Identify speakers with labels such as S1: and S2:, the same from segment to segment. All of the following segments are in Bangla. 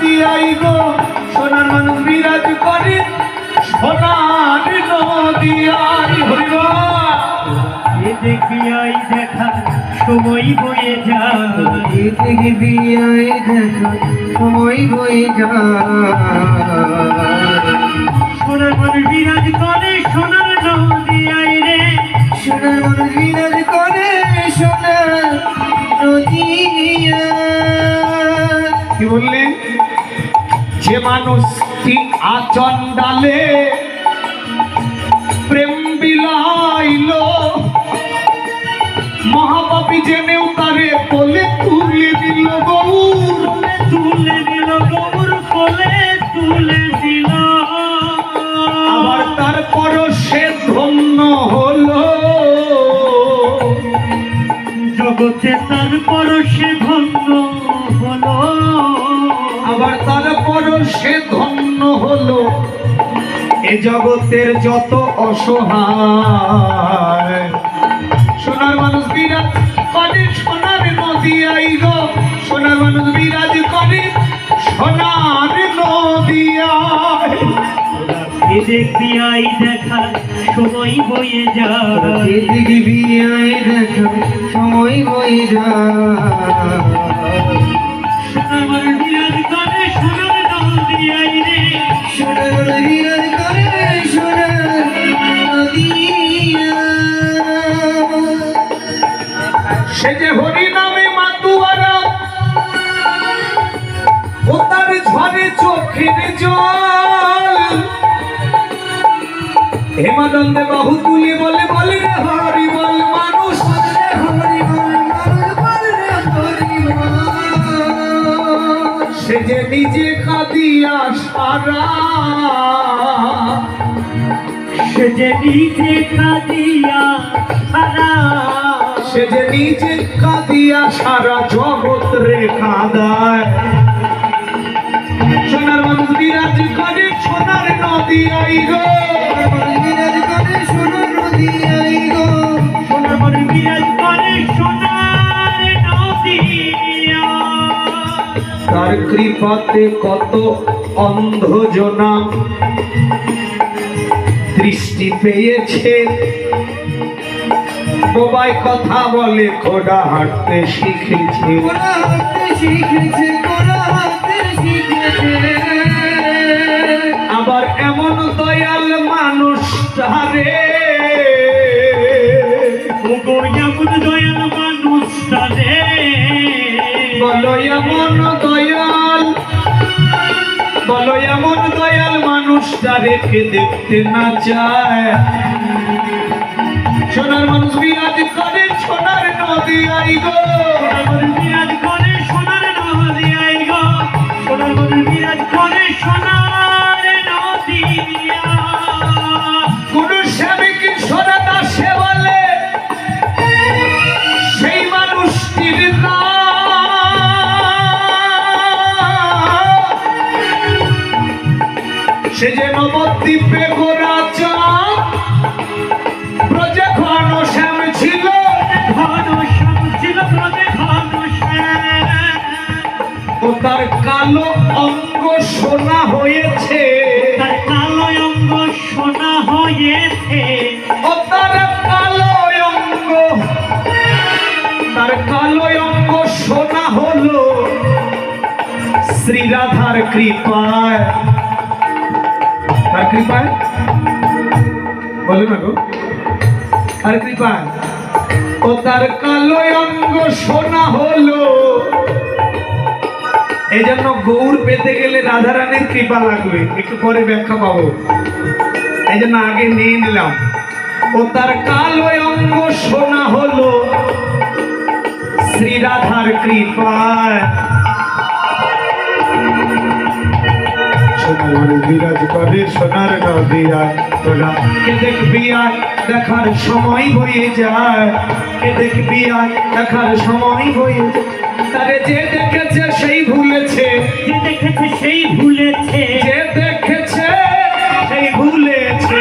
S1: নদিয়াই গো সোনার মানুষ বিরাজ করে সোনার নদিয়াই। হরিবা
S2: দেখবি আই দেখা সময় বয়ে যায়,
S3: দেখবি আই দেখা সময় বয়ে যায়।
S2: সোনার মানুষ বিরাজ করে সোনার নদিয়ায় রে,
S3: সোনার মানুষ বিরাজ করে সোনার নদিয়া।
S1: কি বললেন? যে মানুষটি আচণ্ডালে প্রেম বিলাইল, মহাপাপী জেনেও তারে কোলে তুলে দিল গৌর,
S2: তুলে দিল গৌর কোলে তুলে দিল।
S1: আবার তারপর সে ধন্য হলো,
S2: জগতে তারপর সে ধন্য হলো,
S1: আবার তারপর সে ধন্য হলো। এ জগতের যত অসহায় সোনার মানুষ বিরাজ করে সোনার নদিয়াই গো সোনার মানুষ বিরাজ করে সোনার নদিয়ায়।
S2: দেখবি আই দেখা সময় বয়ে যায়,
S3: দেখবি আই দেখা সময় বয়ে যায়।
S2: সোনার মানুষ বিরাজ করে সোনার নদিয়ায় রে,
S3: সোনার মানুষ বিরাজ করে সোনার নদিয়া।
S1: সে যে হরি নামে মাতুয়ারা ও তার ঝরে চোখের জল, হেমানন্দে বাহু তুলে বলে বলে রে হরি বল মানুষ,
S3: হরি বল মানুষ বল রে হরি বল।
S1: সে যে নিজে কাঁদিয়া সারা,
S2: সে যে নিজে কাঁদিয়া সারা,
S1: সে যে নিজে কাঁদিয়া সারা জগৎ রে কাঁদায়। সোনার মানুষ বিরাজ করে সোনার নদিয়াই গো
S3: বিরাজ করে সোনার নদিয়াই গো।
S2: সোনার মানুষ বিরাজ করে সোনার নদিয়া।
S1: তার কৃপাতে কত অন্ধজনা দৃষ্টি পেয়েছে, বোবাই কথা বলে ঘোড়া হাঁটতে শিখেছে,
S3: কোরা হাতে শিখেছে কোরা হাতে শিখেছে।
S1: আবার এমন দয়াল মানুষটারে
S2: ওগো এমন দয়াল মানুষটা রে,
S1: বলো এমন দয়াল, বলো এমন দয়াল মানুষটারে কে দেখতে না চায়। সোনার মানুষ বিরাজ করে সোনার নদিয়াই গো
S2: সোনার মানুষ বিরাজ করে সোনার নদিয়ায় গো, সোনার মানুষ বিরাজ করে সোনার নদিয়া।
S1: গুরু স্বামী কিশোর দাসে বলে সেই মানুষটির নাম, সে যে নবদ্বীপে গোরা চাঁদ ব্রজে ঘন শ্যাম ছিল,
S2: ঘন শ্যাম ছিল ব্রজে ঘন শ্যাম।
S1: ও তার কালো অঙ্গ সোনা হয়েছে,
S2: তার কালো অঙ্গ সোনা হয়েছে,
S1: ও তার কালো অঙ্গ, তার কালো অঙ্গ সোনা হলো শ্রী রাধার কৃপায়। তার কৃপায় বলো না গো, তার কৃপায় ও তার কালো অঙ্গ সোনা হলো। এই জন্য গৌর পেতে গেলে রাধারানীর কৃপা লাগবে, একটু পরে ব্যাখ্যা পাবো, এই জন্য আগে নিয়ে নিলাম। ও তার কালো অঙ্গ সোনা হলো শ্রী রাধার কৃপায়। সোনার মানুষ বিরাজ করে সোনার নদিয়ায়, তোরা কে দেখবি আয় দেখার সময় বয়ে যায়, কে দেখবি আয় দেখার সময় বয়ে যায়। তারে যে দেখেছে সেই ভুলেছে,
S2: যে দেখেছে সেই ভুলেছে,
S1: যে দেখেছে সেই ভুলেছে,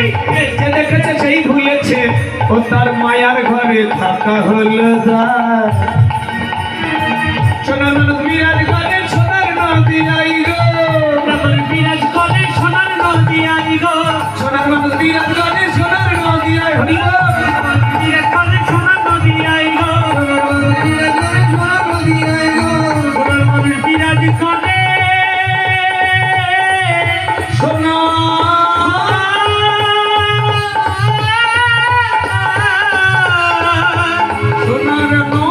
S1: যে দেখেছে সেই ভুলেছে। ও তার মায়ার ঘরে থাকা হলো সোনার মানুষ বিরাজ করে সোনার নদিয়াই গো। সোনার